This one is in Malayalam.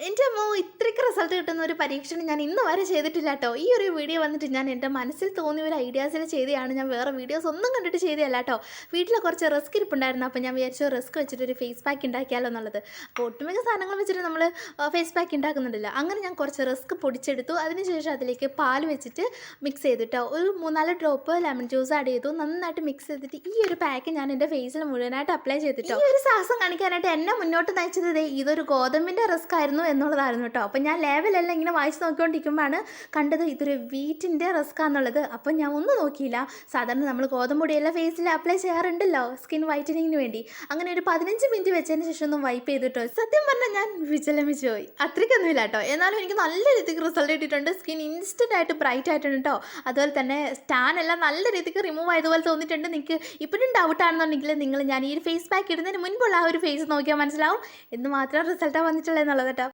എൻ്റെ അമ്മോ ഇത്രയ്ക്ക് റിസൾട്ട് കിട്ടുന്ന ഒരു പരീക്ഷണം ഞാൻ ഇന്ന് വരെ ചെയ്തിട്ടില്ല കേട്ടോ. ഈ ഒരു വീഡിയോ വന്നിട്ട് ഞാൻ എൻ്റെ മനസ്സിൽ തോന്നിയ ഒരു ഐഡിയാസിൽ ചെയ്തതാണ്. ഞാൻ വേറെ വീഡിയോസ് ഒന്നും കണ്ടിട്ട് ചെയ്തതല്ല കേട്ടോ. വീട്ടിൽ കുറച്ച് റിസ്ക് ഇരിപ്പുണ്ടായിരുന്നു. അപ്പോൾ ഞാൻ വിചാരിച്ചു റിസ്ക് വെച്ചിട്ട് ഒരു ഫേസ് പാക്ക് ഉണ്ടാക്കിയാലോ എന്നുള്ളത്. അപ്പോൾ ഒട്ടുമിക്ക സാധനങ്ങൾ വെച്ചിട്ട് നമ്മൾ ഫേസ് പാക്ക് ഉണ്ടാക്കുന്നുണ്ടല്ലോ. അങ്ങനെ ഞാൻ കുറച്ച് റിസ്ക് പൊടിച്ചെടുത്തു. അതിനുശേഷം അതിലേക്ക് പാൽ വെച്ചിട്ട് മിക്സ് ചെയ്തിട്ടോ. ഒരു 3-4 ഡ്രോപ്പ് ലെമൺ ജ്യൂസ് ആഡ് ചെയ്തു. നന്നായിട്ട് മിക്സ് ചെയ്തിട്ട് ഈ ഒരു പാക്ക് ഞാൻ എൻ്റെ ഫേസിൽ മുഴുവനായിട്ട് അപ്ലൈ ചെയ്തിട്ടോ. ഈ ഒരു സാഹസം കാണിക്കാനായിട്ട് എന്നെ മുന്നോട്ട് നയിച്ചത് ഇതൊരു ഗോതമ്പിൻ്റെ റിസ്ക് ആയിരുന്നു എന്നുള്ളതായിരുന്നു കേട്ടോ. അപ്പം ഞാൻ ലെവലെല്ലാം ഇങ്ങനെ വായിച്ച് നോക്കിക്കൊണ്ടിരിക്കുമ്പോഴാണ് കണ്ടത് ഇതൊരു വീറ്റിൻ്റെ റിസ്ക്കാന്നുള്ളത്. അപ്പം ഞാൻ ഒന്നും നോക്കിയില്ല. സാധാരണ നമ്മൾ ഗോതമ്പ് പൊടിയെല്ലാം ഫേസിൽ അപ്ലൈ ചെയ്യാറുണ്ടല്ലോ സ്കിൻ വൈറ്റനിങ്ങിന് വേണ്ടി. അങ്ങനെ ഒരു 15 മിനിറ്റ് വെച്ചതിന് ശേഷം ഒന്ന് വൈപ്പ് ചെയ്തിട്ടോ. സത്യം പറഞ്ഞാൽ ഞാൻ വിചലമിച്ച് പോയി. അത്രയ്ക്കൊന്നുമില്ല കേട്ടോ. എന്നാലും എനിക്ക് നല്ല രീതിക്ക് റിസൾട്ട് കിട്ടിയിട്ടുണ്ട്. സ്കിൻ ഇൻസ്റ്റൻ്റ് ആയിട്ട് ബ്രൈറ്റ് ആയിട്ടുണ്ട് കേട്ടോ. അതുപോലെ തന്നെ സ്റ്റാൻ എല്ലാം നല്ല രീതിക്ക് റിമൂവ് ആയതുപോലെ തോന്നിയിട്ടുണ്ട്. നിങ്ങൾക്ക് ഇപ്പോഴും ഡൗട്ട് ആണെന്നുണ്ടെങ്കിൽ നിങ്ങൾ ഞാൻ ഈ ഒരു ഫേസ് പാക്ക് ഇടുന്നതിന് മുൻപുള്ള ആ ഒരു ഫേസ് നോക്കിയാൽ മനസ്സിലാവും എന്ന് മാത്രം റിസൾട്ടാണ് വന്നിട്ടുള്ളത് എന്നുള്ളത് കേട്ടോ.